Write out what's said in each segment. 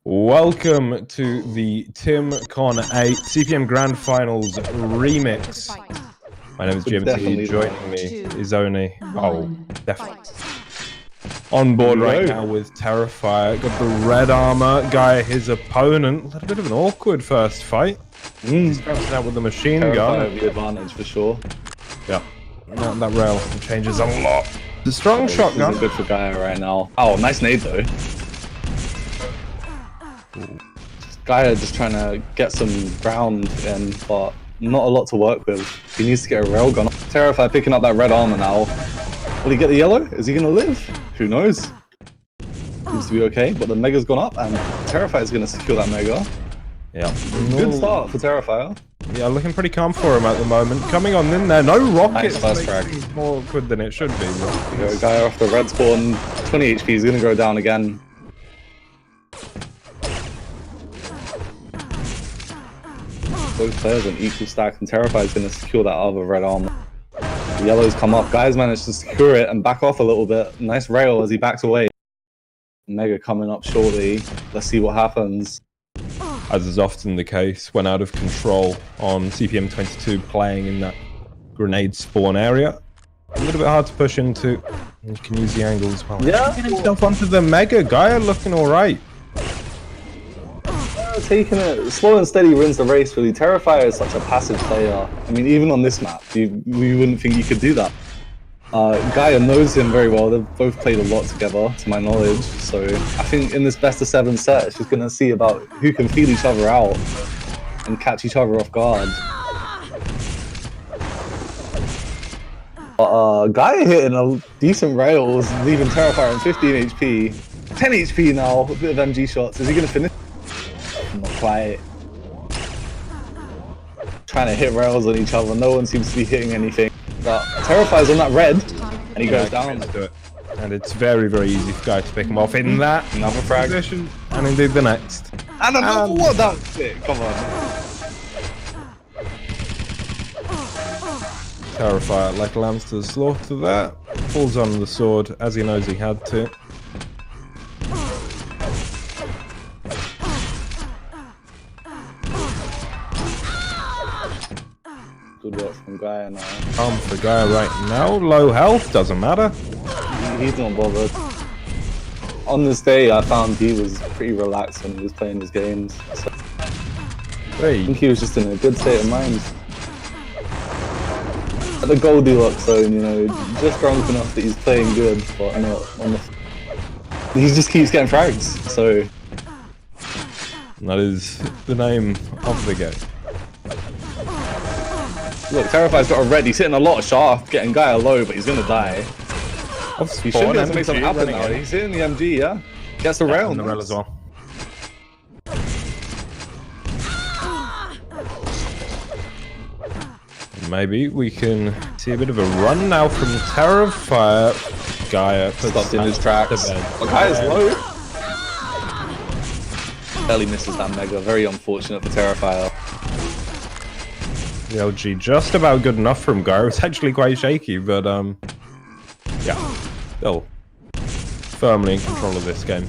Welcome to the TimConLAN CPM Grand Finals remix. My name is GMT. Joining me is only definitely on board right now with Terifire. Got the red armor guy, his opponent. A little bit of an awkward first fight. He's bouncing out with the machine gun. The advantage for sure. Yeah, that rail changes a lot. The strong shotgun. Good for Gaia right now. Oh, nice nade though. Gaia just trying to get some ground in, but not a lot to work with. He needs to get a railgun. Terifire picking up that red armor now. Will he get the yellow? Is he gonna live? Who knows? Seems to be okay, but the mega's gone up, and Terifire is gonna secure that mega. Yeah. Good start for Terifire. Yeah, looking pretty calm for him at the moment. Coming on in there, no rockets. Nice makes things more awkward than it should be. Gaia off the red spawn, 20 HP. He's gonna go down again. Both players on equal stack, and Terifire is going to secure that other red armor. The yellows come up. Guys managed to secure it and back off a little bit. Nice rail as he backs away. Mega coming up shortly. Let's see what happens. As is often the case, when out of control on CPM 22 playing in that grenade spawn area. A little bit hard to push into. You can use the angle as well. Yeah. Getting himself onto the mega. Gaia looking alright. Taking it slow and steady wins the race. Really, Terifire is such a passive player. I mean, even on this map, we wouldn't think you could do that. Gaia knows him very well. They've both played a lot together, to my knowledge. So I think in this best of 7 set, it's just gonna see about who can feel each other out and catch each other off guard. Gaia hitting a decent rails, leaving Terifire on 15 HP, 10 HP now. A bit of MG shots. Is he gonna finish? Not quite. Trying to hit rails on each other. No one seems to be hitting anything. But Terifire's on that red, and he goes down. And it's very, very easy for Guy to pick him off in that Another frag position, and indeed the next. And another one. That's it. Come on. Terifire like lambs to the slaughter there. Falls on the sword as he knows he had to. Good work from Gaia now. For Gaia right now, low health, doesn't matter. He's not bothered. On this day, I found he was pretty relaxed when he was playing his games. So I think he was just in a good state of mind. At the Goldilocks zone, you know, just drunk enough that he's playing good, but not on the... He just keeps getting frags, so... That is the name of the game. Look, Terifire's got a red. He's hitting a lot of shaft, getting Gaia low, but he's gonna die. He should be able to make something happen now. He's hitting the MG, yeah? Gets the rail. On the rail as well. Maybe we can see a bit of a run now from Terifire. Gaia stopped in his tracks. Gaia's low. Barely misses that mega. Very unfortunate for Terifire. The LG just about good enough from Gaia. It's actually quite shaky, but yeah, still firmly in control of this game.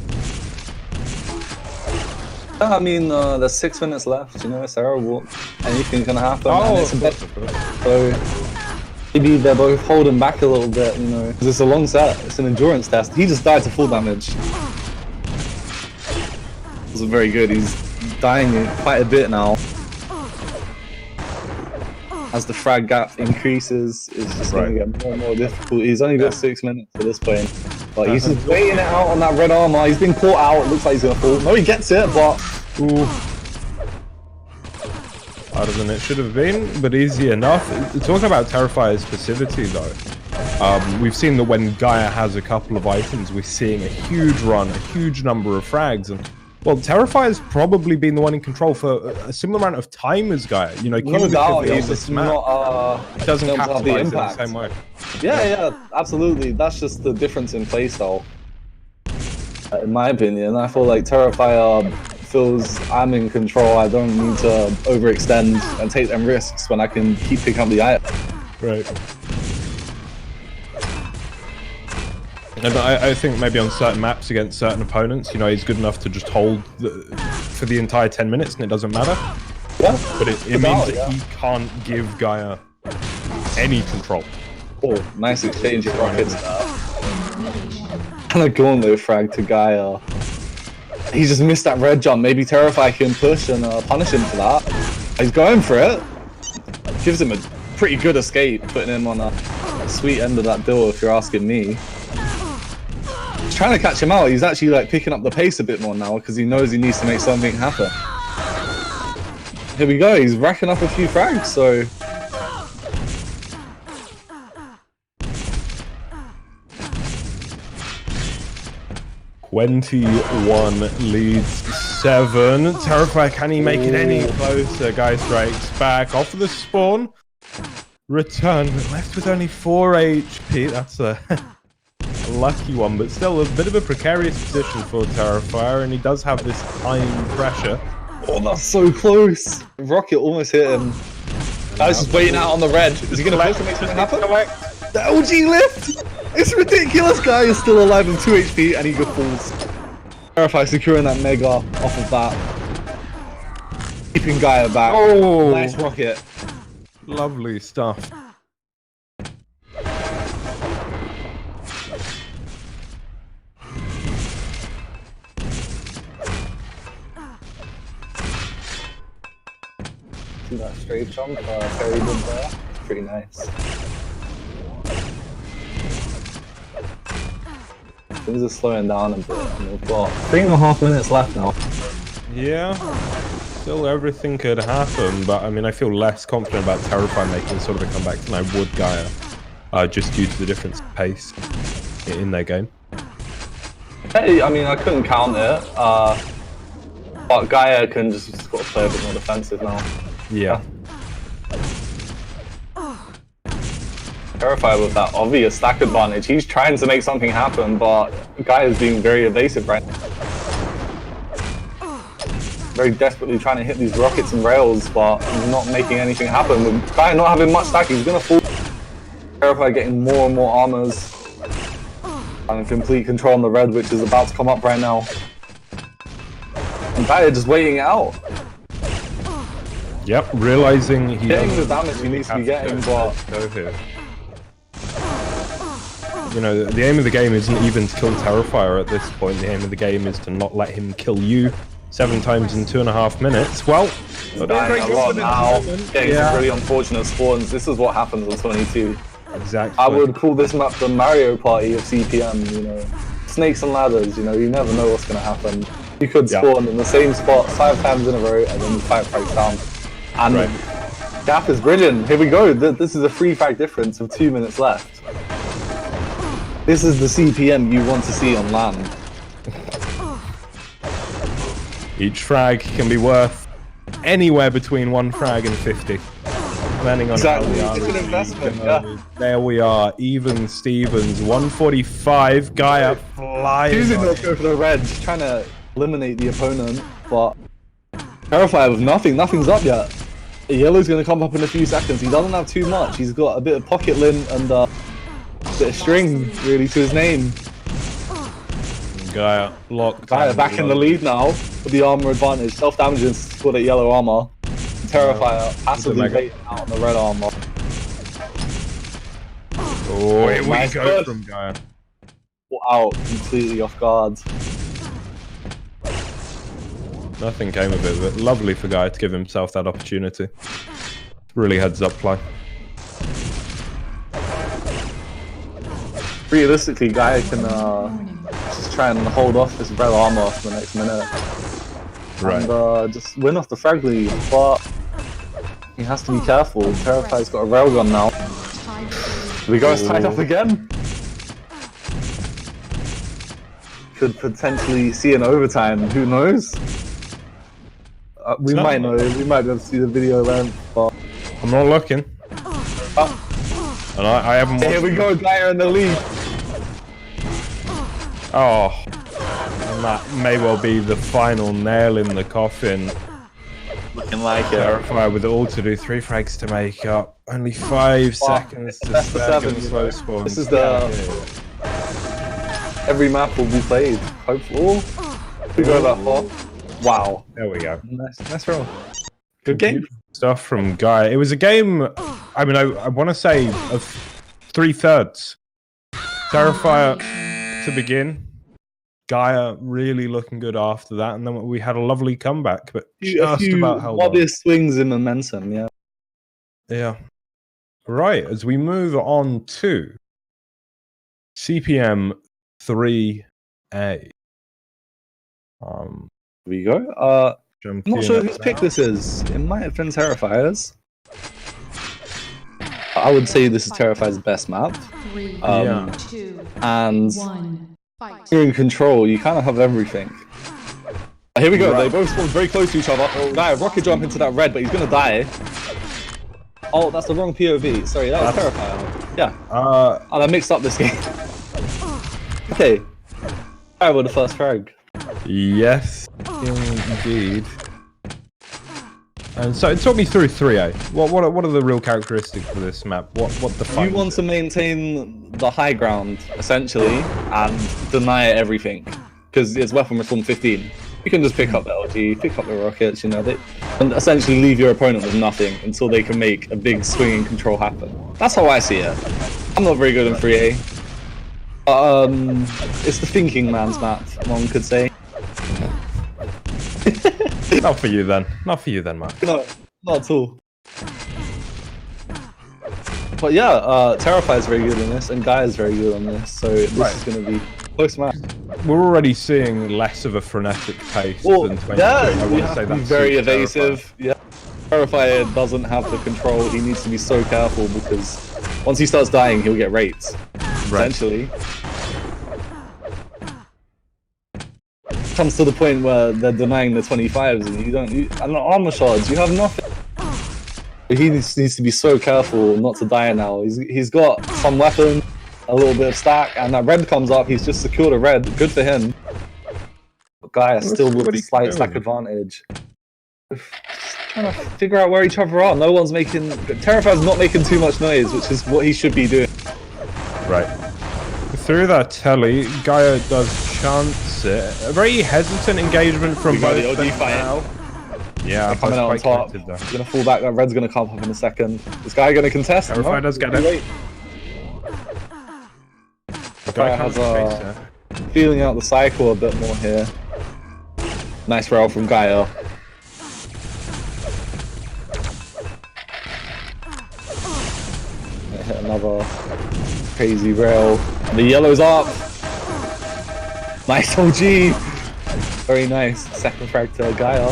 I mean, there's 6 minutes left. You know, it's terrible. Anything's gonna happen. So maybe they're both holding back a little bit. You know, because it's a long set. It's an endurance test. He just died to full damage. This is very good. He's dying quite a bit now. As the frag gap increases, it's just going to get more and more difficult. He's only got 6 minutes at this point, but he's just waiting it out on that red armor. He's been caught out. It looks like he's going to fall. No, he gets it, but harder than it should have been, but easy enough. Talking about Terifire's passivity, though, we've seen that when Gaia has a couple of items, we're seeing a huge run, a huge number of frags, and well, Terifire's probably been the one in control for a similar amount of time as Gaia. You know, no doubt, he's just it doesn't capitalize the in impact. the same way. Yeah, absolutely. That's just the difference in playstyle. In my opinion, I feel like Terifire feels I'm in control. I don't need to overextend and take them risks when I can keep picking up the item. Right. And I think maybe on certain maps against certain opponents, you know, he's good enough to just hold for the entire 10 minutes and it doesn't matter. Yeah. But it means that he can't give Gaia any control. Oh, nice exchange of rockets there. And a gauntlet frag to Gaia. He just missed that red jump. Maybe Terifire can push and punish him for that. He's going for it. Gives him a pretty good escape, putting him on a sweet end of that deal, if you're asking me. He's trying to catch him out. He's actually like picking up the pace a bit more now because he knows he needs to make something happen. Here we go. He's racking up a few frags, so... 21 leads 7. Terifire, can he make it any closer? Guy strikes back off of the spawn. Return, but left with only 4 HP. That's a lucky one, but still a bit of a precarious position for Terifire, and he does have this time pressure. Oh, that's so close. Rocket almost hit him. I was just waiting out on the red. Is he going to make something happen? The LG lift! It's ridiculous! Guy is still alive with 2 HP and he just falls. Terifire securing that mega off of that. Keeping Gaia back. Oh! Nice rocket. Lovely stuff. See that straight jump Ferry did there? It's pretty nice. Things are slowing down a bit, and we've got 3.5 minutes left now. Yeah, still everything could happen, but I mean, I feel less confident about Terifire making sort of a comeback than I would Gaia, just due to the difference in pace in their game. Hey, I mean, I couldn't count it, but Gaia can just got to play a bit more defensive now. Yeah. Terifire with that obvious stack advantage. He's trying to make something happen, but Gaia is being very evasive right now. Very desperately trying to hit these rockets and rails, but not making anything happen. With Gaia not having much stack, he's gonna fall. Terifire getting more and more armors. And complete control on the red, which is about to come up right now. And Gaia just waiting it out. Yep, realizing he getting the damage he needs to be getting, but go here. You know, the aim of the game isn't even to kill Terifire at this point. The aim of the game is to not let him kill you 7 times in 2.5 minutes. Well, dying a lot now. Getting some really unfortunate spawns. This is what happens on 22. Exactly. I would call this map the Mario Party of CPM, you know. Snakes and ladders, you know, you never know what's going to happen. You could spawn in the same spot 5 times in a row and then 5 frags down. And gap is brilliant. Here we go. This is a 3 frag difference with 2 minutes left. This is the CPM you want to see on land. Each frag can be worth anywhere between 1 frag and 50. Depending on how we are. It's an investment, yeah. There we are, even Stevens, 145, Gaia flying. Choosing not to go for the red, just trying to eliminate the opponent, but Terifire with nothing's up yet. Yellow's going to come up in a few seconds. He doesn't have too much. He's got a bit of pocket lint and a bit of string, really, to his name. Gaia locked. Gaia back in the lead now with the armor advantage. Self-damaging squad at yellow armor. Terifire passively baiting out on the red armor. Oh, here we go from Gaia. Out completely off guard. Nothing came of it, but lovely for Gaia to give himself that opportunity. Really heads up play. Realistically, Gaia can just try and hold off this red armor for the next minute. Right. And just win off the frag lead, but he has to be careful.Terifire's got a railgun now. The guy's tied up again. Could potentially see an overtime, who knows? We might know, we might be able to see the video then, but... I'm not looking. And I haven't watched. Here we go, Gaia in the lead. Oh, and that may well be the final nail in the coffin. Looking like it. Terifire with all to do, 3 frags to make up. Only 5 seconds to spare. This is the... every map will be played. Hopefully. We go that far. Wow. There we go. Nice roll. Good game. Stuff from Guy. It was a game, I mean, I want to say of 3/3. Terifire to begin. Gaia really looking good after that, and then we had a lovely comeback, but just about held on. Obvious swings in momentum, yeah. Yeah. Right, as we move on to CPM 3A. Here we go. I'm not sure whose pick this is. It might have been Terifier's. I would say this is Terifier's best map. And you're in control, you kind of have everything. Here we go, they both spawn very close to each other. Guy, rocket jump into that red, but he's gonna die. Oh, that's the wrong POV. Sorry, that was Terifire. Yeah. I mixed up this game. Okay. Alright, with the first frag. Yes, indeed. And so, talk me through 3A. What are the real characteristics of this map? What defines You want to maintain the high ground, essentially, and deny everything. Because it's weapon respawn 15. You can just pick up the LG, pick up the rockets, you know, and essentially leave your opponent with nothing until they can make a big swing and control happen. That's how I see it. I'm not very good in 3A. It's the thinking man's map, one could say. Not for you then. Not for you then, Mark. No, not at all. But yeah, Terifire is very good on this, and Gaia is very good on this, so this is going to be close match. We're already seeing less of a frenetic pace than 23. Yeah, I would say that's very evasive. Yeah, Terifire doesn't have the control. He needs to be so careful because once he starts dying, he'll get raped. Essentially. Comes to the point where they're denying the 25s and and the armor shards, you have nothing. He needs to be so careful not to die now. He's got some weapon, a little bit of stack, and that red comes up, he's just secured a red. Good for him. But Gaia still with a slight stack advantage. Trying to figure out where each other are. No one's making... Terifire's not making too much noise, which is what he should be doing. Right. Through that telly, Gaia does chance it. A very hesitant engagement from both now. Yeah, coming out on top. He's gonna fall back. That red's gonna come up in a second. This guy gonna contest. Terifire does get it. Terifire has feeling out the cycle a bit more here. Nice rail from Gaia. Hit another crazy rail. The yellow's up. Nice OG. Very nice. Second frag to Gaia.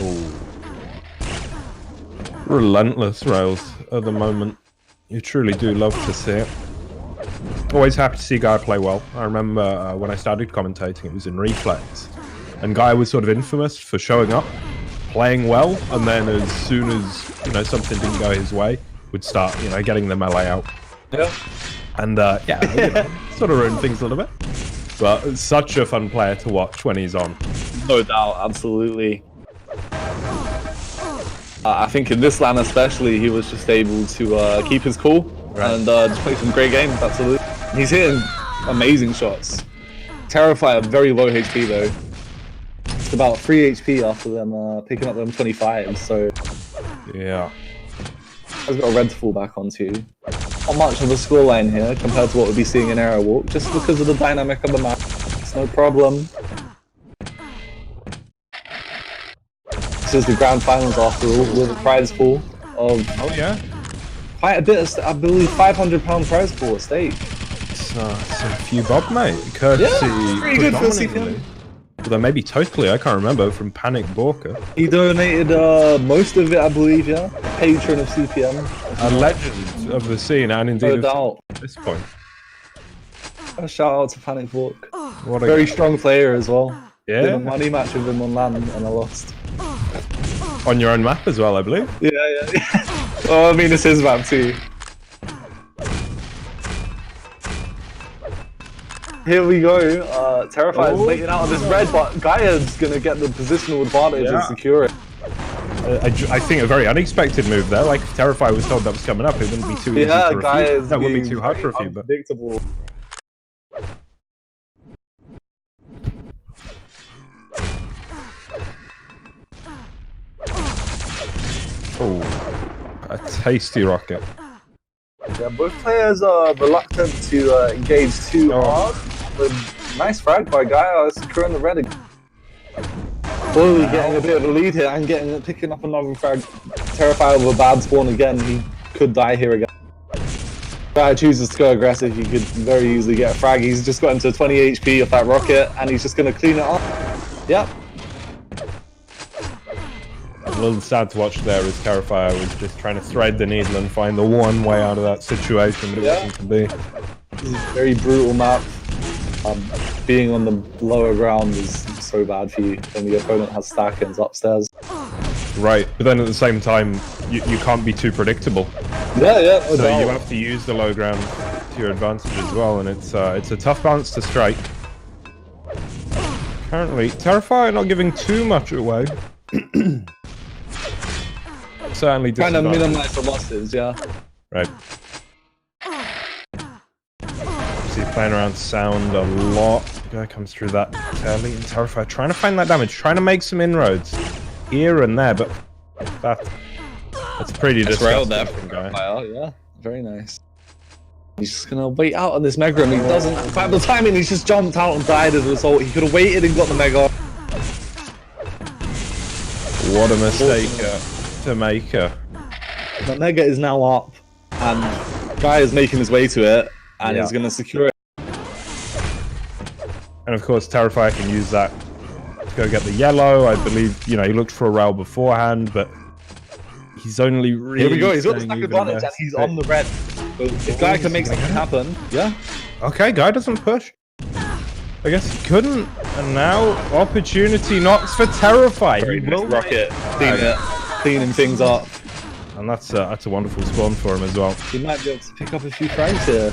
Ooh. Relentless rails at the moment. You truly do love to see it. Always happy to see Gaia play well. I remember when I started commentating, it was in Reflex. And Gaia was sort of infamous for showing up, playing well, and then as soon as, you know, something didn't go his way, would start, you know, getting the melee out. Yeah. And, yeah, you know, sort of ruined things a little bit. But such a fun player to watch when he's on. No doubt, absolutely. I think in this LAN especially, he was just able to keep his cool and just play some great games, absolutely. He's hitting amazing shots. Terifire, very low HP though. It's about 3 HP after them picking up them 25s, so... Yeah. He's got a red to fall back onto. Not much of a scoreline here compared to what we'll be seeing in Arrow Walk, just because of the dynamic of the map. It's no problem. This is the grand finals after all, with a prize pool of quite a bit of, I believe, £500 prize pool at stake. It's a few bob, mate. Courtesy, pretty good for CPM. Although maybe totally, I can't remember, from Panic Borker. He donated most of it, I believe, yeah. Patron of CPM. A legend of the scene, and indeed at this point. A shout out to Panic Bork. What a very strong player as well. Yeah. Did a money match with him on LAN and I lost. On your own map as well, I believe. Yeah. Oh, I mean, it's his map too. Here we go. Terifire is waiting out on this red, but Gaia's gonna get the positional advantage and secure it. I think a very unexpected move there. Like, if Terifire was told that was coming up, it wouldn't be too easy to refute. That wouldn't be too hard to refute, but... Predictable. Oh, a tasty rocket. Yeah, both players are reluctant to engage too hard. But nice frag by Gaia, securing the red again. Slowly getting a bit of a lead here and picking up another frag. Terifire with a bad spawn again. He could die here again. Gaia chooses to go aggressive. He could very easily get a frag. He's just got into 20 HP of that rocket, and he's just going to clean it up. Yep. A little sad to watch there as Terifire was just trying to thread the needle and find the one way out of that situation, but it wasn't to be. Very brutal map. Being on the lower ground is so bad for you when the opponent has stack-ins upstairs. Right, but then at the same time, you can't be too predictable. Yeah. So you have to use the low ground to your advantage as well, and it's a tough balance to strike. Currently, Terifire not giving too much away. Certainly trying to minimize the losses, yeah. Right. See, playing around sound a lot. The guy comes through that early and Terifire, trying to find that damage, trying to make some inroads here and there, but that's pretty disgusting there from Guy. Yeah, very nice. He's just gonna wait out on this mega, and he doesn't. By the timing, he's just jumped out and died as a result. He could have waited and got the mega. What a mistake to make. The mega is now up, and Guy is making his way to it, and he's gonna secure it. And of course, Terifire can use that to go get the yellow. I believe, you know, he looked for a rail beforehand, but he's only really. Here we go. He's got the stack advantage, and he's on the red. So if Guy can make something happen, yeah. Okay, Guy doesn't push. I guess he couldn't, and now opportunity knocks for Terifire. He will rocket, cleaning things up, and that's a wonderful spawn for him as well. He might be able to pick up a few frags here.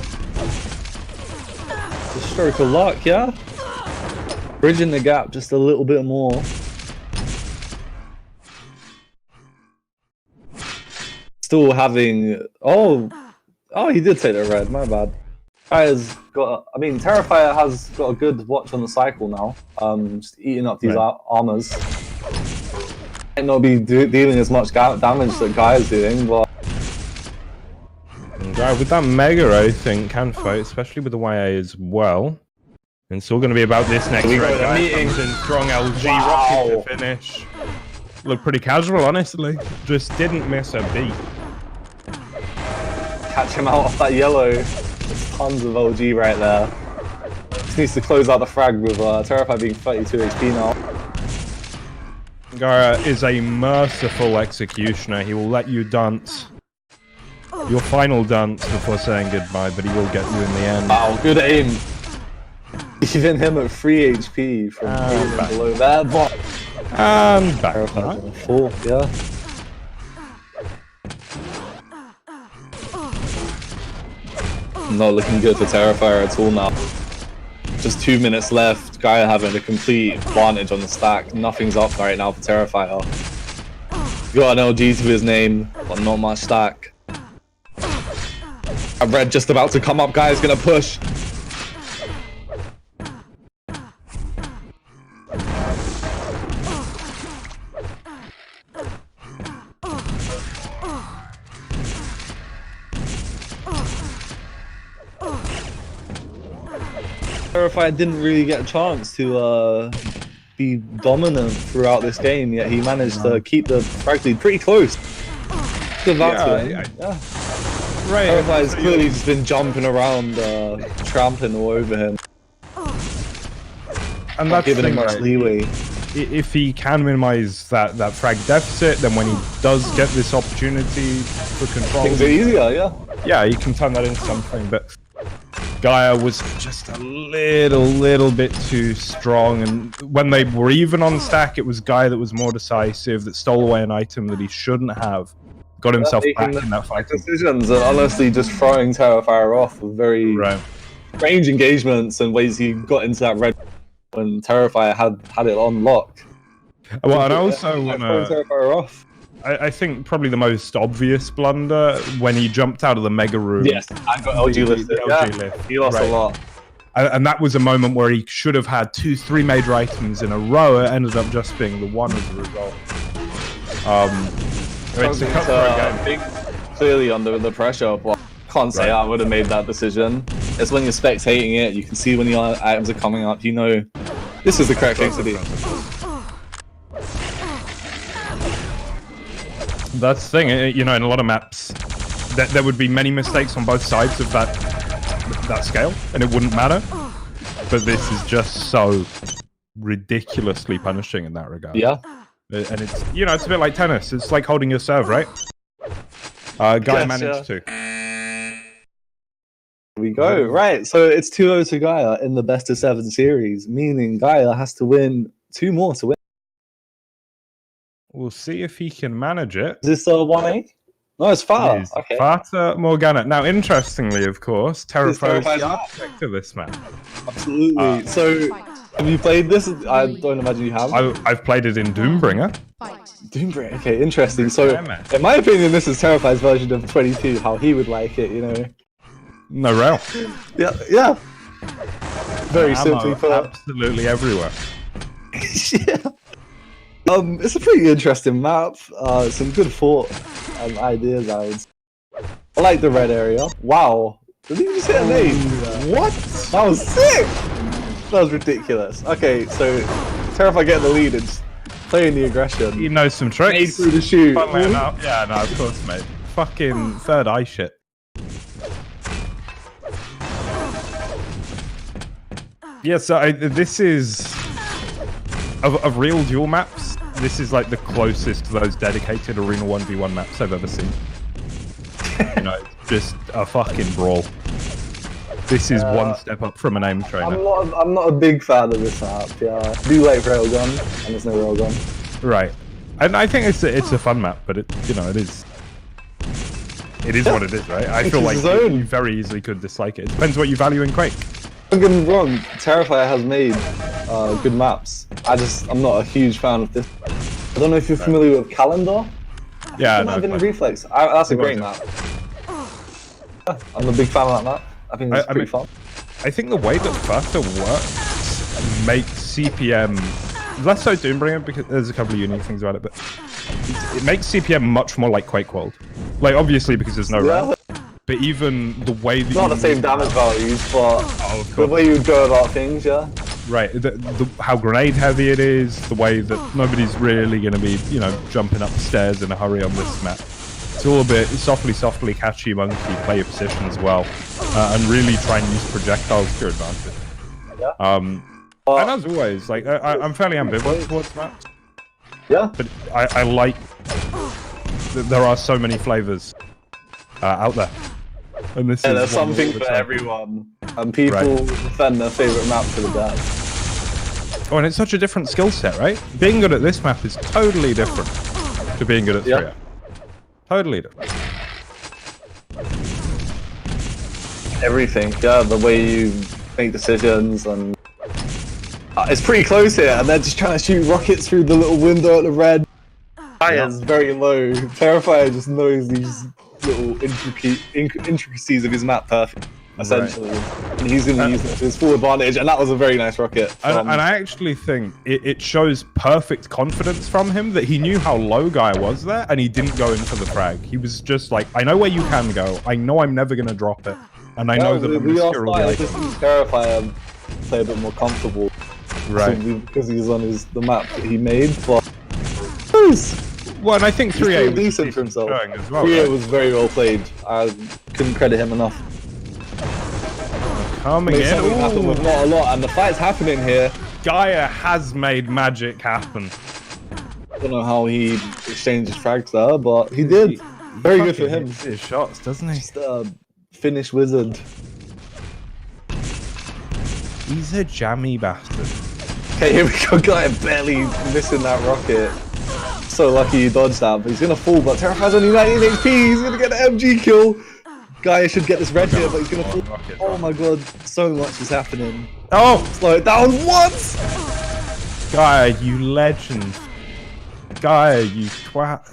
Just a stroke of luck, yeah. Bridging the gap just a little bit more. Still having he did take the red, my bad. Terifire has got a good watch on the cycle now. Just eating up these armors. Might not be dealing as much damage that Guy is doing, but Guy with that mega, I think, can fight, especially with the YA as well. And it's all going to be about this next round. Guy comes in strong LG, rocket to finish. Looked pretty casual, honestly. Just didn't miss a beat. Catch him out off that yellow. There's tons of LG right there. Just needs to close out the frag with Terifire being 32 HP now. Gaia is a merciful executioner. He will let you dance your final dance before saying goodbye, but he will get you in the end. Wow, good aim. Even him at 3 HP from below there, but... And back. Terifire 4, yeah. Not looking good for Terifire at all now. Just 2 minutes left. Gaia having a complete advantage on the stack. Nothing's up right now for Terifire. Got an LG to his name, but not much stack. A red just about to come up. Gaia's gonna push. Terifire didn't really get a chance to be dominant throughout this game, yet he managed to keep the frag lead pretty close. Good luck to him. Yeah. Right. Terifire's clearly just been jumping around, trampling all over him. And that's giving him much leeway. If he can minimize that frag deficit, then when he does get this opportunity for control, things are easier, yeah. Yeah, you can turn that into something, but Gaia was just a little bit too strong, and when they were even on stack, it was Gaia that was more decisive, that stole away an item that he shouldn't have. Got himself back in that fight. Decisions and honestly just throwing Terifire off with very strange engagements and ways he got into that red when Terifire had it on lock. Well, and I also want to... Terifire off. I think probably the most obvious blunder when he jumped out of the mega room. Yes, I got LG listed. The LG lift. He lost a lot. And that was a moment where he should have had 2-3 major items in a row. It ended up just being the one as a result. It's a cutthroat game. Clearly under the pressure, but can't say I would have made that decision. It's when you're spectating it, you can see when the items are coming up, you know this is the correct thing to do. That's the thing, you know, in a lot of maps, there would be many mistakes on both sides of that scale, and it wouldn't matter. But this is just so ridiculously punishing in that regard. Yeah. And it's, you know, it's a bit like tennis. It's like holding your serve, right? Guy managed to. Here we go. Right, so it's 2-0 to Gaia in the best of 7 series, meaning Gaia has to win 2 more to win. We'll see if he can manage it. Is this 1-8? No, it's Fata. Okay. Fatamorgana. Now, interestingly, of course, Terifire is the architect of this map. Absolutely. So, have you played this? I don't imagine you have. I've played it in Doombringer. Doombringer. Okay, interesting. So, in my opinion, this is Terrifire's version of 22. How he would like it, you know. No rail. Yeah. Very simply put. Absolutely everywhere. Yeah. It's a pretty interesting map. Some good thought and ideas, I would say. I like the red area. Wow. Did he just hit a nade? What? That was sick! That was ridiculous. Okay, so Terifire getting the lead and just playing the aggression. He knows some tricks. Made through the shoot. Yeah, no, of course, mate. Fucking third eye shit. Yeah, so this is... Of real duel maps, this is like the closest to those dedicated Arena 1v1 maps I've ever seen. You know, it's just a fucking brawl. This is one step up from an aim trainer. I'm not a big fan of this map, yeah. I do like railgun, and there's no railgun. Right. And I think it's a fun map, but it is what it is, right? I feel like you very easily could dislike it. It depends what you value in Quake. Don't get me wrong, Terifire has made good maps. I'm not a huge fan of this. I don't know if you're familiar with Calendar. Yeah, no. Reflex. That's a great map. I'm a big fan of that map. I think it's pretty fun. I think the way that Fata works makes CPM less so Doombringer because there's a couple of unique things about it, but it makes CPM much more like Quake World. Like obviously because there's no round. But even the way that not the same damage values, but the way you go about things, yeah. Right, how grenade heavy it is, the way that nobody's really going to be, you know, jumping up the stairs in a hurry on this map. It's all a bit softly catch you monkey, play your position as well, and really try and use projectiles to your advantage. Yeah. And as always, like I'm fairly ambivalent towards maps. Yeah. But I like that there are so many flavors out there. And this is there's something for everyone, and people defend their favorite map to the death. Oh, and it's such a different skill set, right? Being good at this map is totally different to being good at 3. Totally different. Everything, yeah, the way you make decisions, and it's pretty close here, and they're just trying to shoot rockets through the little window at the red. Fire's very low. Terrifier just knows these little intricacies of his map perfect, essentially. And he's going to use it to his full advantage, and that was a very nice rocket. And I actually think it shows perfect confidence from him that he knew how low Gaia was there, and he didn't go in for the frag. He was just like, I know where you can go, I know I'm never going to drop it, and I know that I'm going to secure all the items. Terrifier play a bit more comfortable, right? Because he's on the map that he made, but... Well, and I think 3A was decent for himself. As well, 3A was very well played. I couldn't credit him enough. Coming in. Happened with not a lot, and the fight's happening here. Gaia has made magic happen. I don't know how he exchanged his frags there, but he did. Very good for him. His shots, doesn't he? Just a Finnish wizard. He's a jammy bastard. Okay, here we go. Gaia barely missing that rocket. So lucky he dodged that, but he's gonna fall. But Terifie's only 19 HP. He's gonna get an MG kill. Gaia should get this red here, but he's gonna fall. Oh my god, so much is happening. Oh, slow it down once. Gaia, you legend. Gaia, you twat.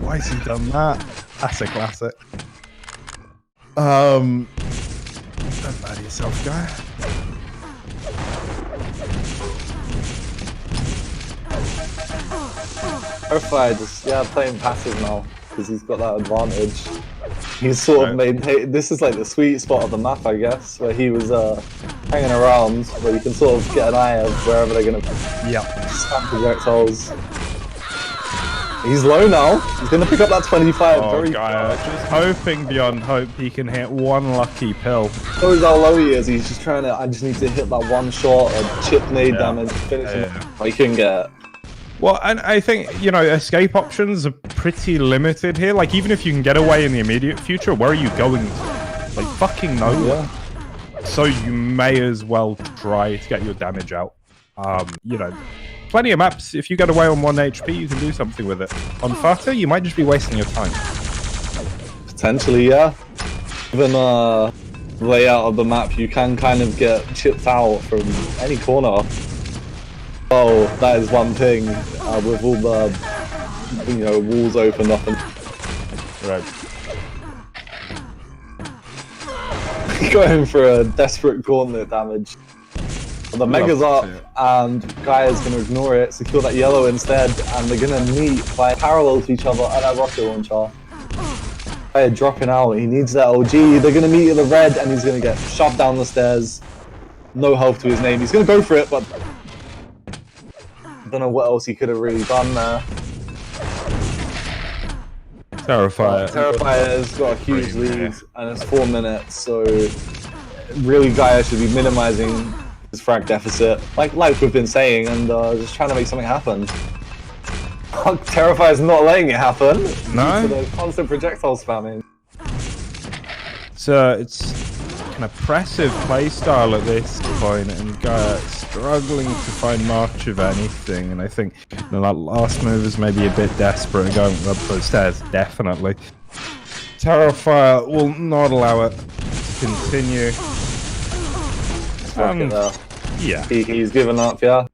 Why has he done that? That's a classic. Don't bad yourself, Gaia. Terifire just, playing passive now, because he's got that advantage. He's sort of made, this is like the sweet spot of the map, I guess, where he was hanging around, where you can sort of get an eye of wherever they're going to spam projectiles. He's low now. He's going to pick up that 25 very fast. Just hoping beyond hope he can hit one lucky pill. Shows how low he is. He's just trying to, I just need to hit that one shot or chip nade damage, finish him. He couldn't get it. Well, and I think, you know, escape options are pretty limited here. Like, even if you can get away in the immediate future, where are you going to? Like, fucking nowhere. So you may as well try to get your damage out. You know, plenty of maps, if you get away on 1 HP, you can do something with it. On Fata, you might just be wasting your time. Potentially, yeah. Given layout of the map, you can kind of get chipped out from any corner. Oh, that is one thing, with all the, you know, walls opened up and... Right. Going for a desperate gauntlet damage. The Mega's up, and Gaia's going to ignore it, secure that yellow instead, and they're going to meet by parallel to each other at that rocket launcher. Gaia dropping out, he needs that OG, they're going to meet at the red, and he's going to get shoved down the stairs. No health to his name, he's going to go for it, but... I don't know what else he could have really done there. Terifire. Terifire's got a huge lead, and it's 4 minutes, so really Gaia should be minimizing his frag deficit, like we've been saying, and just trying to make something happen. Terifire's not letting it happen. No. Due to the constant projectile spamming. So it's an oppressive playstyle at this point, and Gaia struggling to find much of anything. And I think the last move is maybe a bit desperate and going up the stairs, definitely. Terifire will not allow it to continue. He's given up, yeah.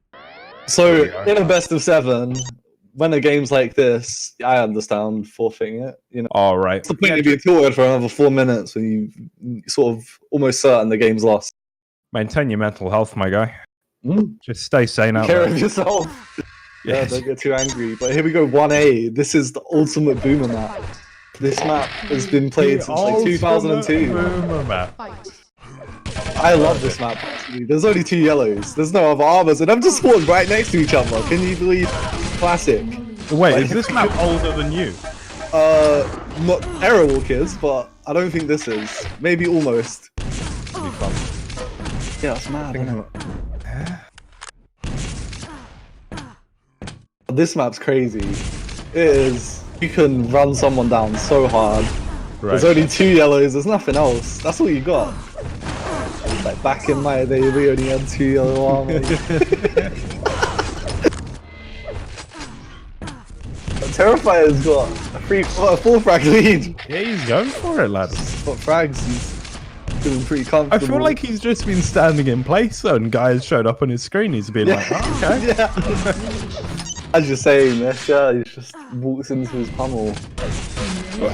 So in a best of 7, when a game's like this, I understand forfeiting it. You know, all right. What's the point of being tilted for another 4 minutes when you sort of almost certain the game's lost? Maintain your mental health, my guy. Just stay sane out there. Care of yourself. Yeah, don't get too angry. But here we go, 1A. This is the ultimate boomer map. This map has been played since like 2002. Boomer map. I love this map, actually. There's only 2 yellows. There's no other armors, and I'm just spawned right next to each other. Can you believe? Classic. Wait, is this map older than you? Not Aerowalk is, but I don't think this is. Maybe almost. It'll be fun. Yeah, that's mad, isn't it? This map's crazy. It is. You can run someone down so hard. Right. There's only 2 yellows, there's nothing else. That's all you got. Like back in my day, we only had 2 yellow armors. Terifire's got a 4 frag lead. Yeah, he's going for it, lads. What frags? He's feeling pretty comfortable. I feel like he's just been standing in place, though, and guys showed up on his screen. He's been like, oh, okay. Yeah. As you're saying this, yeah, he just walks into his pummel.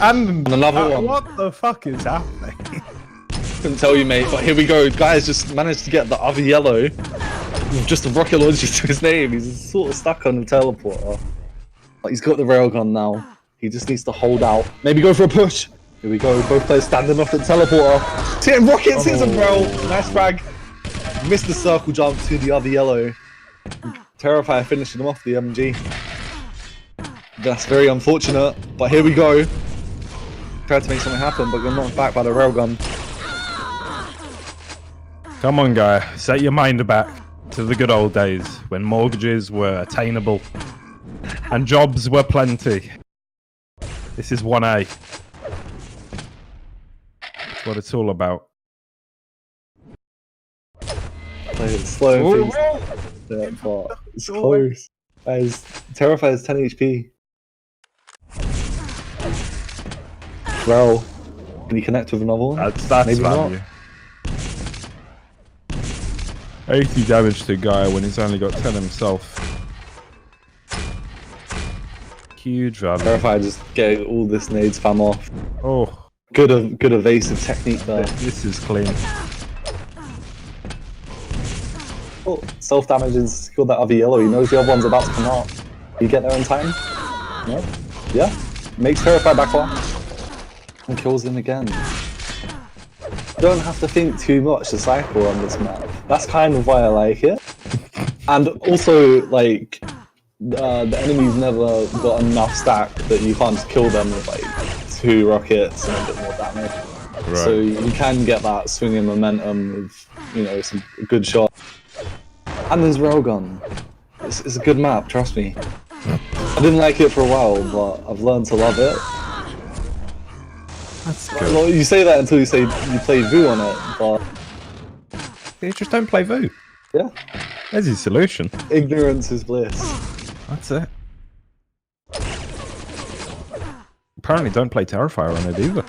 And another one. What the fuck is happening? Couldn't tell you, mate, but here we go. Guys just managed to get the other yellow with just a rocket launcher to his name. He's sort of stuck on the teleporter. But he's got the railgun now. He just needs to hold out. Maybe go for a push. Here we go. Both players standing off the teleporter. Hitting rockets, hits a barrel. Nice frag. Missed the circle jump to the other yellow. Terifire finishing him off the MG. That's very unfortunate. But here we go. Tried to make something happen, but got knocked back by the railgun. Come on, guy. Set your mind back to the good old days when mortgages were attainable and jobs were plenty. This is 1A. That's what it's all about. Play it slow and things. Yeah, but it's close. Terifire's 10 HP. Well, can you connect with another one? That's maybe value. Not. 80 damage to Gaia when he's only got 10 himself. Huge value. Terifire just getting all this nade spam off. Oh, Good evasive technique there. this is clean. Oh, self-damage is killed that other yellow. He knows the other one's about to come out. You get there in time? No? Yeah? Makes Terifire back on. And kills him again. You don't have to think too much to cycle on this map. That's kind of why I like it. And also, like, the enemies never got enough stack that you can't just kill them with, like, 2 rockets and a bit more damage. Right. So you can get that swinging momentum with, you know, some good shots. And there's Railgun. It's a good map, trust me. I didn't like it for a while, but I've learned to love it. That's good. Well, you say that until you say you play Vu on it, but... You just don't play Vu. Yeah. There's your solution. Ignorance is bliss. That's it. Apparently don't play Terifire on it either.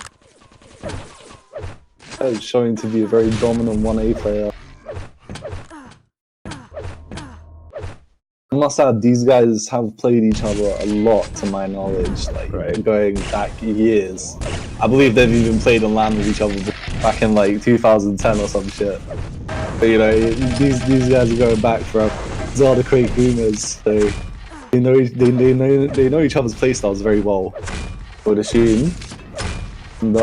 It's showing to be a very dominant 1A player. I must add, these guys have played each other a lot, to my knowledge, like going back years. I believe they've even played on LAN with each other back in like 2010 or some shit. But you know, these guys are going back from Zelda Quake boomers, so they know each other's playstyles very well, I would assume. And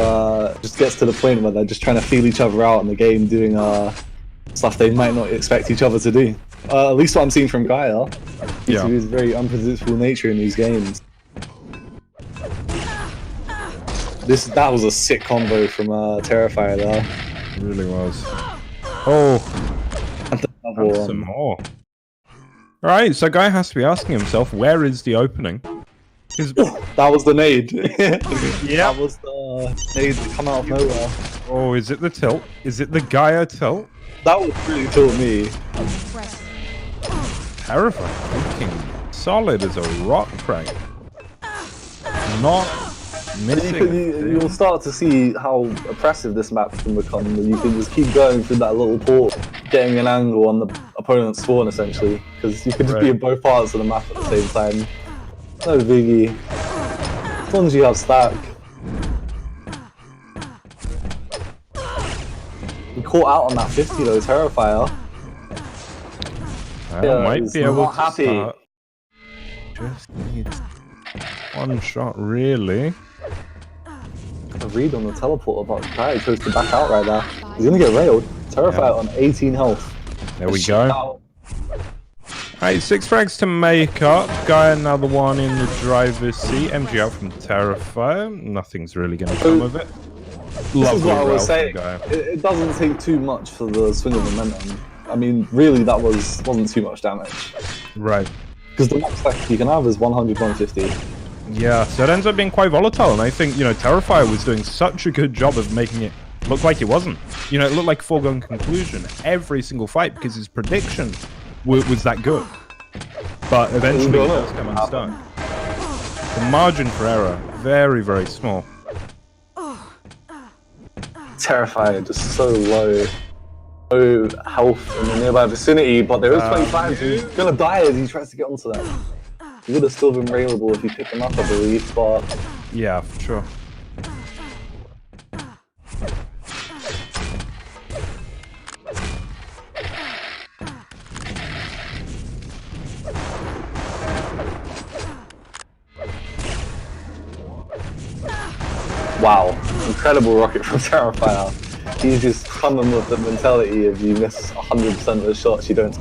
just gets to the point where they're just trying to feel each other out in the game, doing stuff they might not expect each other to do. At least what I'm seeing from Gaiia. Yeah. His very unpredictable nature in these games. That was a sick combo from Terifire there. It really was. Oh, and some more. Alright, so Guy has to be asking himself, where is the opening? That was the nade. Yeah. That was the nade to come out of nowhere. Oh, is it the tilt? Is it the Gaiia tilt? That would really tilt me. Terrifying. Looking solid as a rock crank. Not missing. You'll start to see how oppressive this map can become when you can just keep going through that little port, getting an angle on the opponent's spawn essentially, because you can just be in both parts of the map at the same time. No biggie. As long as you have stack. You caught out on that 50 though, Terifire. Might be able to happy. start. Just needs one shot, really. A read on the teleport about Guy chose to back out right there. He's gonna get railed. Terifire on 18 health. There we go. Alright, 6 frags to make up. Guy another one in the driver's seat. MG out from Terifire. Nothing's really gonna come of it. This is what I was saying. It doesn't take too much for the swing of momentum. I mean, really, that wasn't too much damage. Right. Because the max stack you can have is 100, 150. Yeah, so it ends up being quite volatile, and I think, you know, Terifire was doing such a good job of making it look like it wasn't. You know, it looked like a foregone conclusion every single fight because his prediction was that good. But eventually it does come unstuck. The margin for error, very, very small. Terrified, just so low. No health in the nearby vicinity, but there is 25, so he's gonna die as he tries to get onto that. He would have still been railable if you picked him up, I believe, but... Yeah, for sure. Wow, incredible rocket from Terifire. He's just coming with the mentality of you miss 100% of the shots you don't.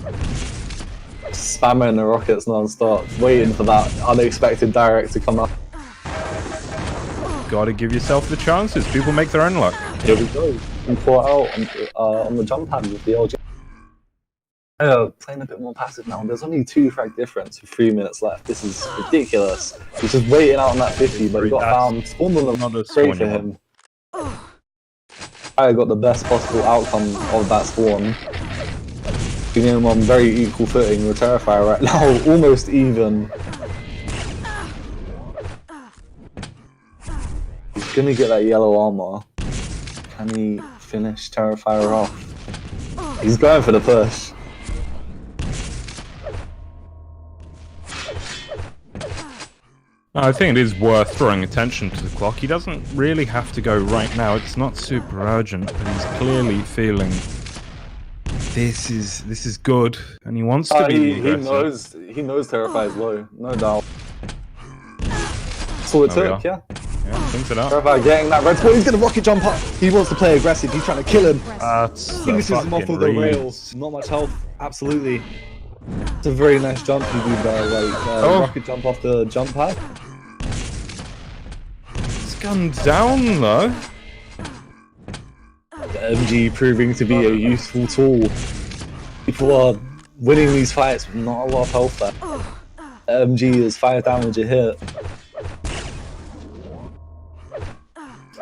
Spamming the rockets non-stop, waiting for that unexpected direct to come up. Gotta give yourself the chances. People make their own luck. Here we go. We fought out on the jump pad with the LG. Playing a bit more passive now. There's only 2 frag difference with 3 minutes left. This is ridiculous. He's just waiting out on that 50, but he got found. Spawned on them. Great for him. I got the best possible outcome of that spawn. Giving him on very equal footing with Terifire right now, almost even. He's gonna get that yellow armor. Can he finish Terifire off? He's going for the push. I think it is worth drawing attention to the clock. He doesn't really have to go right now. It's not super urgent, but he's clearly feeling this is good, and he wants to be aggressive. He knows Terifire is low, no doubt. So it took, yeah. Yeah, thinks it out. Terifire getting that red spot. He's gonna rocket jump up. He wants to play aggressive. He's trying to kill him. Finishes him off with the rails. Not much health. Absolutely. It's a very nice jump you do there, like rocket jump off the jump pad. It's gone down though. The MG proving to be a useful tool. People are winning these fights with not a lot of health there. The MG is fire damage a hit.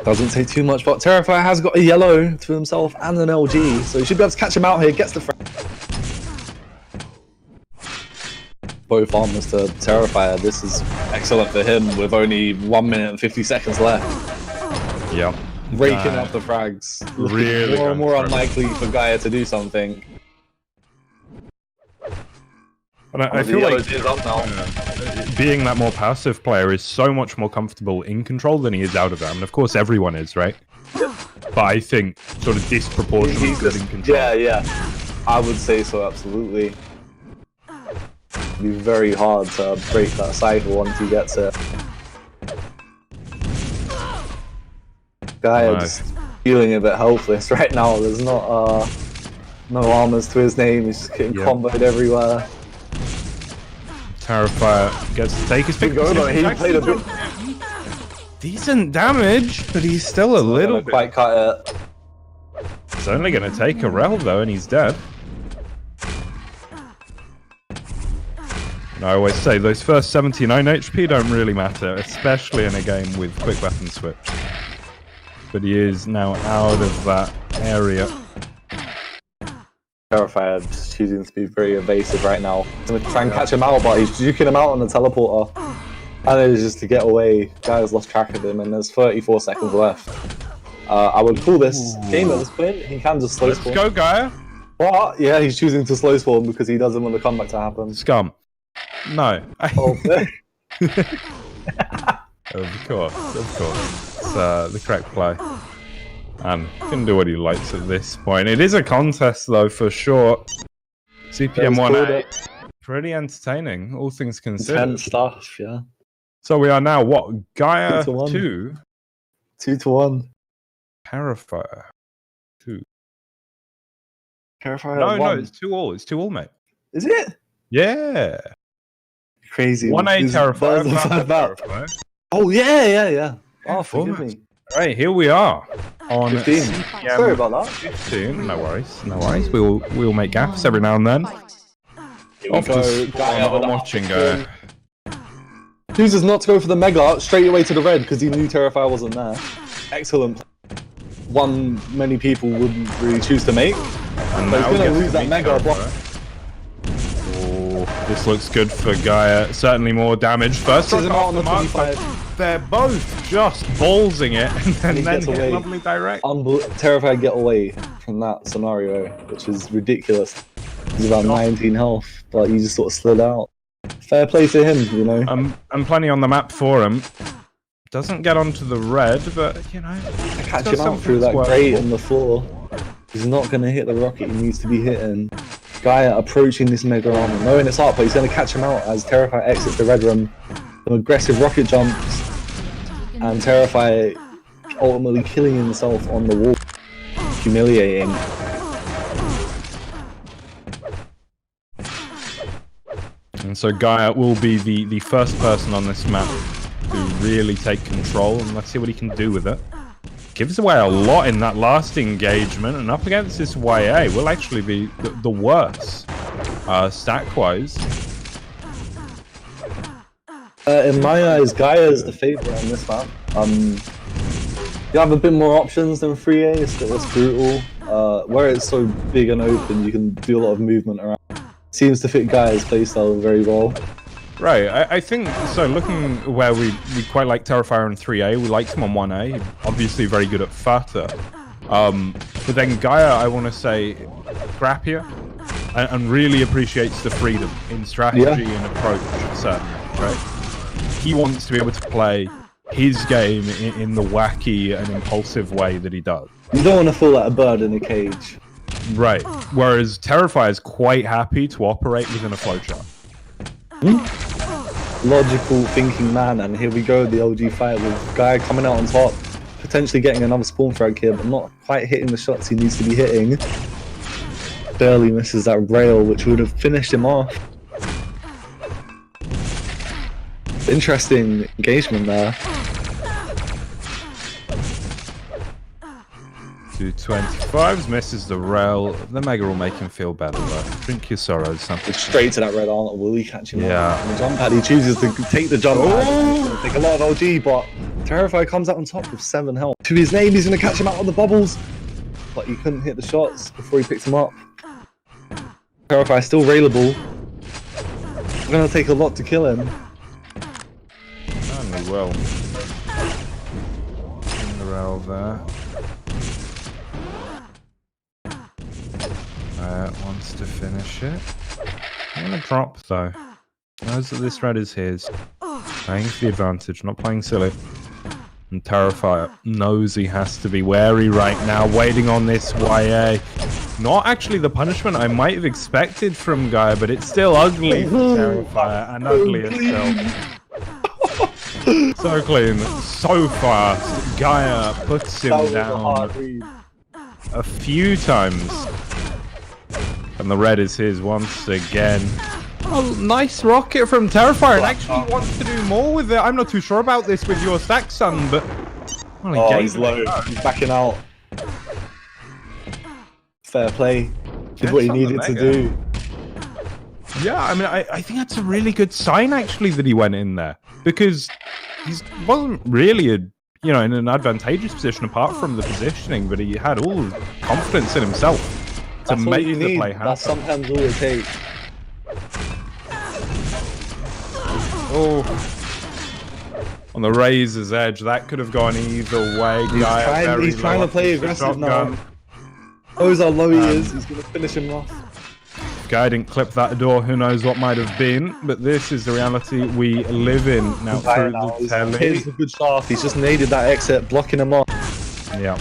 Doesn't take too much, but Terifire has got a yellow to himself and an LG, so he should be able to catch him out here. Gets the frag. Both armors to Terifire. This is excellent for him with only 1 minute and 50 seconds left. Yeah. Raking up the frags. Really more and more unlikely for Gaiia to do something. And I feel like being that more passive player is so much more comfortable in control than he is out of it. I mean, of course, everyone is, right? But I think sort of disproportionately good in control. Yeah. I would say so, absolutely. It'd be very hard to break that cycle once he gets it. Gaiia just feeling a bit helpless right now. There's not no armors to his name. He's just getting comboed everywhere. Terifire gets to take his pick. He played a bit decent damage, but he's still a little bit. Quite cut it. It's only going to take a rel though, and he's dead. And I always say those first 79 HP don't really matter, especially in a game with quick weapon switch. But he is now out of that area. Terifire just choosing to be very evasive right now. He's going to try and catch him out, but he's juking him out on the teleporter. And it is just to get away. Gaia's lost track of him, and there's 34 seconds left. I would call this game at this point. He can just slow spawn. Let's go, Gaiia. But yeah, he's choosing to slow spawn because he doesn't want the comeback to happen. Scum. No. Oh, of course. It's the correct play. And can do what he likes at this point. It is a contest though, for sure. CPM 1A. Pretty entertaining, all things considered. Intense stuff, yeah. So we are now what? Gaiia 2? 2-1. Terifire 2. Terifire No, 1. it's 2-all. It's 2-all, mate. Is it? Yeah. Crazy. 1A Terifire. Oh yeah. Oh, forgive me. Right, here we are on 15. CPM. Sorry about that. 15. No worries. We'll make gaffes every now and then. Off to Gaiia watching go. Chooses not to go for the mega, straight away to the red because he knew Terifire wasn't there. Excellent. One many people wouldn't really choose to make. And but he's going to lose that mega. This looks good for Gaiia. Certainly more damage. First him out on the 25. They're both just ballsing it and then hit lovely direct. Terifire get away from that scenario, which is ridiculous. He's about 19 health, but he just sort of slid out. Fair play to him, you know. I'm plenty on the map for him. Doesn't get onto the red, but you know. Catch him out through that grate on the floor. He's not going to hit the rocket he needs to be hitting. Gaiia approaching this mega armor, knowing it's up, but he's going to catch him out as Terifire exits the red room. Some aggressive rocket jumps, and Terifire ultimately killing himself on the wall. Humiliating. And so Gaiia will be the first person on this map to really take control, and let's see what he can do with it. Gives away a lot in that last engagement, and up against this YA will actually be the worst stack-wise. In my eyes, Gaiia is the favourite on this map. You have a bit more options than 3A, it's less brutal. Where it's so big and open, you can do a lot of movement around. Seems to fit Gaia's playstyle very well. Right, I think, so looking where we quite like Terifire in 3A, we liked him on 1A, obviously very good at Fata. But then Gaiia, I want to say, crappier, and really appreciates the freedom in strategy and approach, certainly, right? he wants to be able to play his game in the wacky and impulsive way that he does. You don't want to feel like a bird in a cage. Right. Whereas Terifire is quite happy to operate within a flowchart. Logical thinking man, and here we go, the LG fight with Guy coming out on top, potentially getting another spawn frag here, but not quite hitting the shots he needs to be hitting. Barely misses that rail, which would have finished him off. Interesting engagement there. 225s, misses the rail. The Mega will make him feel better though. Drink your sorrows, something. Straight to that red arm. Will he catch him? Yeah. On the jump pad, he chooses to take the jump pad. Take a lot of LG, but Terifire comes out on top with 7 health. To his name, he's going to catch him out of the bubbles. But he couldn't hit the shots before he picked him up. Terifire still railable. It's going to take a lot to kill him. Certainly will. In the rail there. Wants to finish it. I'm gonna drop though. Knows that this red is his. Playing for the advantage, not playing silly. And Terifire knows he has to be wary right now, waiting on this YA. Not actually the punishment I might have expected from Gaiia, but it's still ugly for Terifire, and uglier still. So clean, so fast. Gaiia puts him down a few times. And the red is his once again. Oh, nice rocket from Terifire, and actually wants to do more with it. I'm not too sure about this with your stack, son, but... Well, he's low. He's backing out. Fair play. Did what he needed to do. Yeah, I mean, I think that's a really good sign, actually, that he went in there. Because he wasn't really in an advantageous position apart from the positioning, but he had all the confidence in himself. That's to all make you the need. play happen. That's sometimes all it takes. Oh, on the razor's edge, that could have gone either way. He's trying to play aggressive now. Knows how low he is. He's going to finish him off. If Guy didn't clip that door, who knows what might have been. But this is the reality we live in now through the telly. Here's a good shaft. He's just needed that exit, blocking him off. Yeah.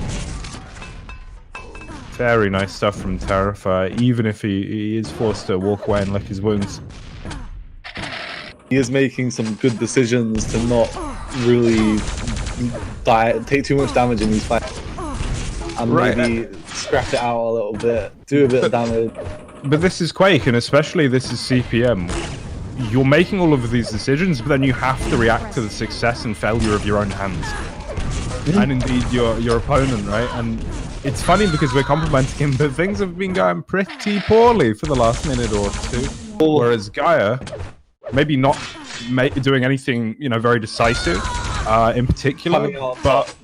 Very nice stuff from Terifire, even if he is forced to walk away and lick his wounds. He is making some good decisions to not really take too much damage in these fights. And maybe scrap it out a little bit, do a bit of damage. But this is Quake, and especially this is CPM. You're making all of these decisions, but then you have to react to the success and failure of your own hands. And indeed your opponent, right? And it's funny because we're complimenting him, but things have been going pretty poorly for the last minute or two. Whereas Gaiia, maybe not doing anything, very decisive in particular, but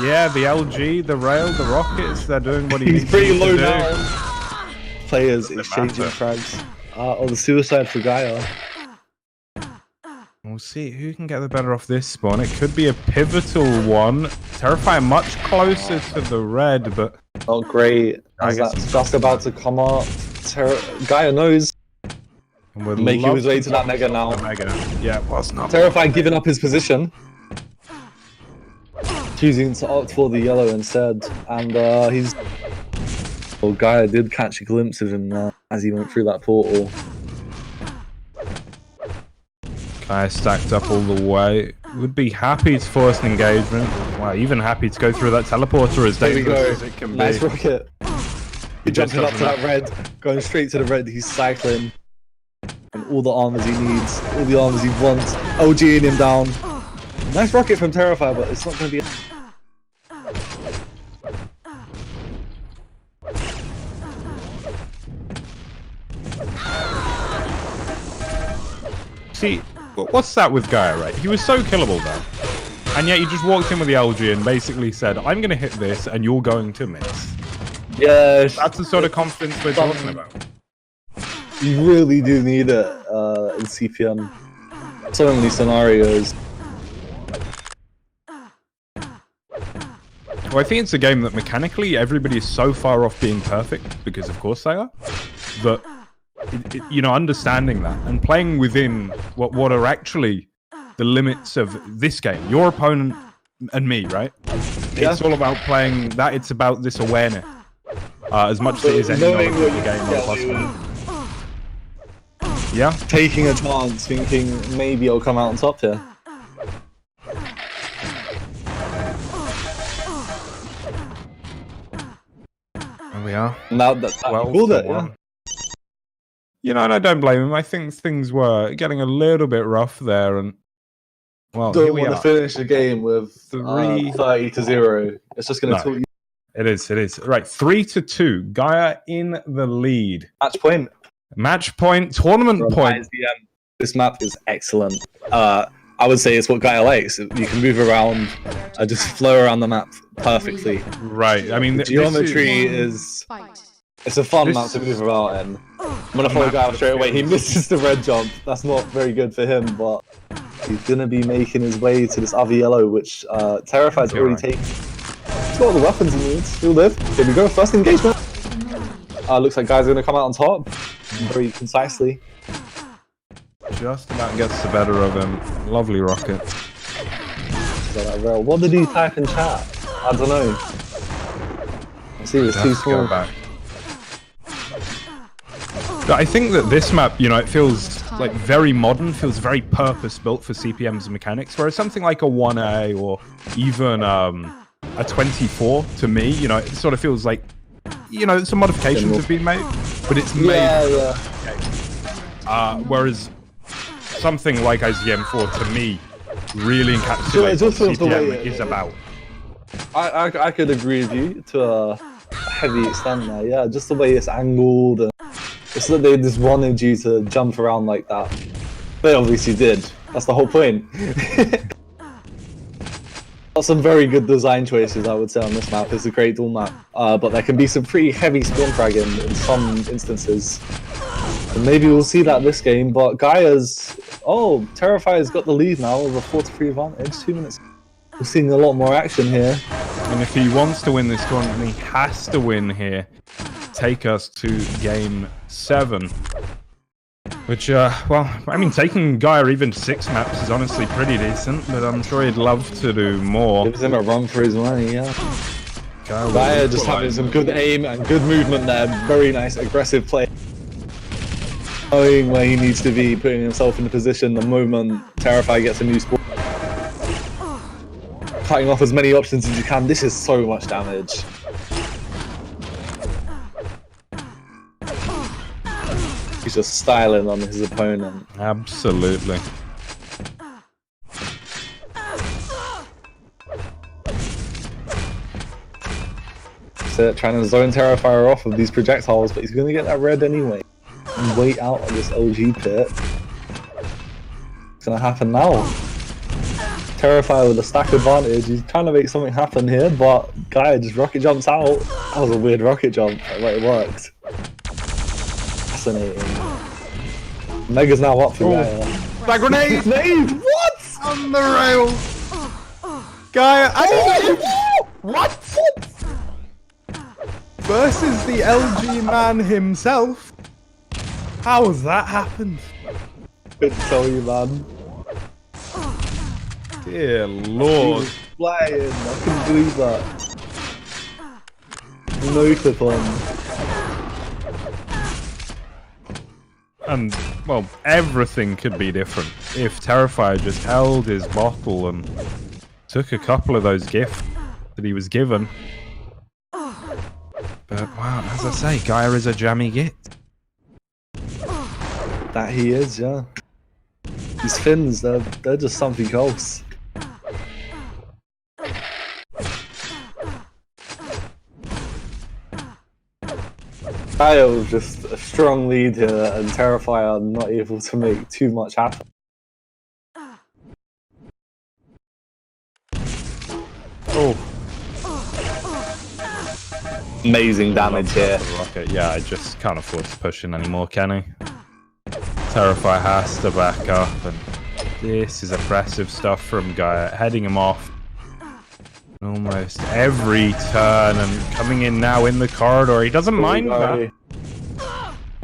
yeah, the LG, the rail, the rockets, they're doing what he needs to do. He's pretty low now. Players exchanging frags. Or the suicide for Gaiia. We'll see who can get the better off this spawn. It could be a pivotal one. Terifire much closer to the red, but not great. As that's just about to come up. Gaiia knows. Making his way to that mega now. Yeah, it was not. Terifire giving up his position. Choosing to opt for the yellow instead. And he's... Well, Gaiia did catch a glimpse of him as he went through that portal. Gaiia stacked up all the way. Would be happy to force an engagement. Wow, even happy to go through that teleporter as dangerous as it can be. Nice rocket. He jumps up to that red, going straight to the red. He's cycling. And all the armors he needs, all the armors he wants. LGing him down. Nice rocket from Terifire, but it's not going to be... See, what's that with Gaiia, right? He was so killable there. And yet he just walked in with the LG and basically said, I'm going to hit this and you're going to miss. Yeah. That's the sort of confidence we're talking about. You really do need it in CPM. So many scenarios. Well, I think it's a game that mechanically everybody is so far off being perfect, because of course they are, that, understanding that and playing within what are actually the limits of this game. Your opponent and me, right? Yeah. It's all about playing that. It's about this awareness. As much as it is any knowledge of the game or possible. Yeah? Taking a chance, thinking maybe I'll come out on top here. There we are. Now that pulled it, yeah. You know, and I don't blame him. I think things were getting a little bit rough there, and well, don't here we want are. to finish the game with 30-0. It's just going to tilt you. It is. Right, 3-2. Gaia in the lead. Match point, tournament point. This map is excellent. I would say it's what Gaia likes. You can move around, just flow around the map perfectly. Right. I mean, the geometry is. It's a fun map to move around in. I'm gonna follow Gaia straight away. He misses the red jump. That's not very good for him, but he's gonna be making his way to this other yellow, which Terifie's already taken. He's got all the weapons he needs. He'll live. Here we go. First engagement. Looks like Gaia's gonna come out on top. Very concisely. Just about gets the better of him. Lovely rocket. What did he type in chat? I don't know. Let's see, it's too small. I think that this map, you know, it feels like very modern, feels very purpose-built for CPM's mechanics, whereas something like a 1A or even a 24, to me, you know, it sort of feels like, you know, some modifications have been made, but it's made. Whereas something like ICM4, to me, really encapsulates what CPM is about. I could agree with you to a heavy extent there, yeah, just the way it's angled. And it's that they just wanted you to jump around like that. They obviously did. That's the whole point. Some very good design choices, I would say, on this map. It's a great duel map. But there can be some pretty heavy spawn fragging in some instances. And maybe we'll see that this game, but Gaia's... Oh, Terifie's got the lead now with a 4-3 advantage. 2 minutes. We're seeing a lot more action here. And if he wants to win this tournament, he has to win here. Take us to game 7. Which, well, I mean, taking Gaia even 6 maps is honestly pretty decent, but I'm sure he'd love to do more. Gives him a run for his money, yeah. Gaia just having some good aim and good movement there. Very nice, aggressive play. Knowing where he needs to be, putting himself in the position the moment Terifire gets a new spawn. Cutting off as many options as you can. This is so much damage. He's just styling on his opponent. Absolutely. So trying to zone Terifire off of these projectiles, but he's going to get that red anyway. And wait out on this LG pit. What's going to happen now? Terifire with a stack advantage. He's trying to make something happen here, but Gaia just rocket jumps out. That was a weird rocket jump, but it worked. Fascinating. Mega's now up for Gaia. That grenade! What? On the rail! Gaia, what? Versus the LG man himself? How has that happened? Couldn't tell you, man. Dear Lord. Flying. I couldn't believe that. No clip on. And, well, everything could be different if Terifire just held his bottle and took a couple of those gifts that he was given. But, wow, as I say, Gaia is a jammy git. That he is, yeah. These fins, they're just something else. Gaia was just a strong lead here, and Terifire not able to make too much happen. Oh. Amazing damage here. Rocket. Yeah, I just can't afford to push in anymore, can he? Terifire has to back up, and this is oppressive stuff from Gaia, heading him off almost every turn, and coming in now in the corridor. He doesn't mind that.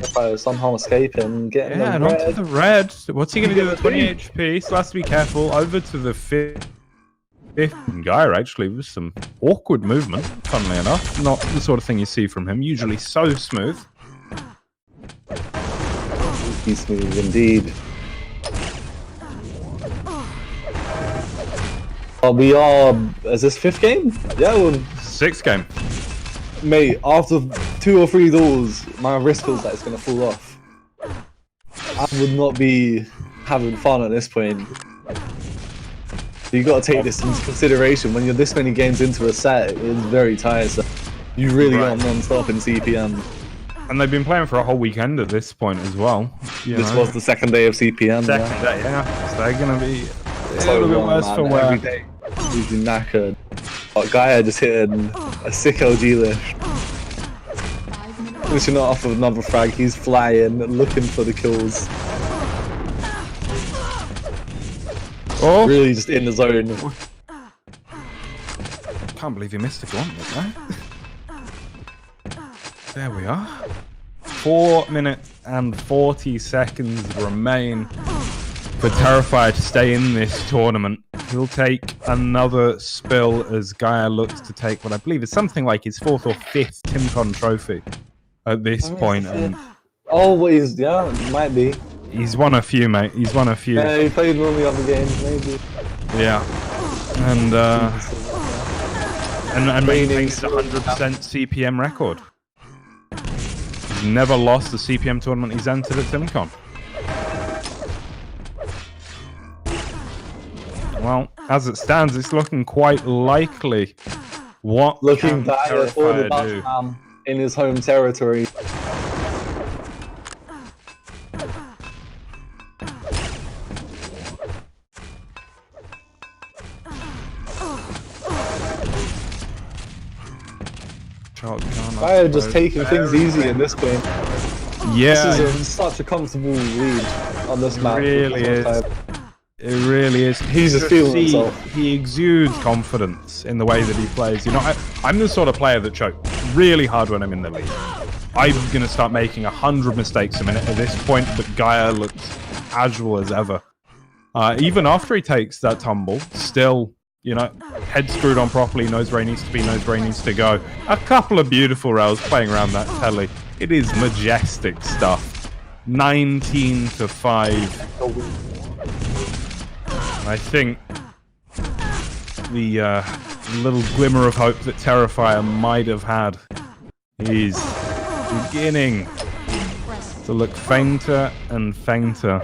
Terrifier somehow escaping, getting Yeah, the and red. onto the red. What's he going to do with 20 Get HP? So has to be careful. Over to the fifth Gaia, actually, with some awkward movement, funnily enough. Not the sort of thing you see from him. Usually so smooth. He's smooth indeed. We are... Is this 5th game? Yeah, well, 6th game. mate, after 2 or 3 duels, my wrist feels like it's going to fall off. I would not be having fun at this point. You got to take this into consideration. When you're this many games into a set, it's very tiresome. You really are non-stop in CPM. And they've been playing for a whole weekend at this point as well. This was the 2nd day of CPM. Second day, yeah. So they're going to be a So little bit long, worse man. for Every wear. day he's been knackered. But Gaia just hitting a sick LG lift. Pushing it off of another frag. He's flying, looking for the kills. Oh! Really just in the zone. Can't believe he missed the gauntlet there. There we are. 4 minutes and 40 seconds remain for Terifire to stay in this tournament. He'll take another spill as Gaia looks to take what I believe is something like his 4th or 5th TimCon trophy at this point. And oh, yeah, it might be. he's won a few, mate. He's won a few. Yeah, he played one of the other games, maybe. Yeah. And maintains the 100% CPM record. He's never lost a CPM tournament he's entered at TimCon. Well, as it stands, it's looking quite likely. What Looking can back at all the Terifire do? Batman in his home territory. Gaia just taking things easy in this game. Yeah, This is such a comfortable lead on this map. really is. It really is. He's just feeling himself. He exudes confidence in the way that he plays. You know, I'm the sort of player that choke really hard when I'm in the lead. I'm going to start making 100 mistakes a minute at this point, but Gaia looks agile as ever. Even after he takes that tumble, still, you know, head screwed on properly, knows where he needs to be, knows where he needs to go. A couple of beautiful rails playing around that telly. It is majestic stuff. 19-5. I think the little glimmer of hope that Terifire might have had is beginning to look fainter and fainter,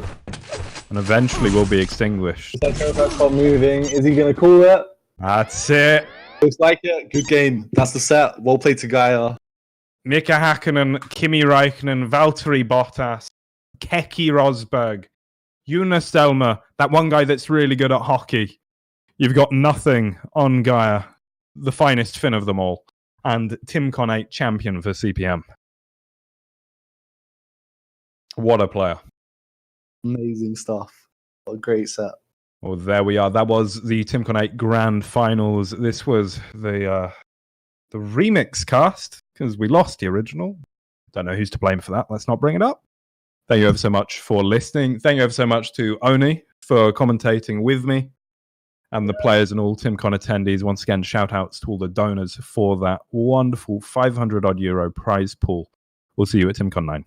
and eventually will be extinguished. Is that Terifire stop moving? Is he going to call it? That's it. Looks like it. Good game. That's the set. Well played to Gaia. Mika Hakkinen, Kimi Räikkönen, Valtteri Bottas, Keke Rosberg, Jonas Delmer, that one guy that's really good at hockey. You've got nothing on Gaia, the finest Finn of them all, and TimCon 8 champion for CPM. What a player. Amazing stuff. What a great set. Well, there we are. That was the TimCon 8 Grand Finals. This was the remix cast, because we lost the original. Don't know who's to blame for that. Let's not bring it up. Thank you ever so much for listening. Thank you ever so much to Oni for commentating with me, and the players and all TimCon attendees. Once again, shout outs to all the donors for that wonderful €500 prize pool. We'll see you at TimCon 9.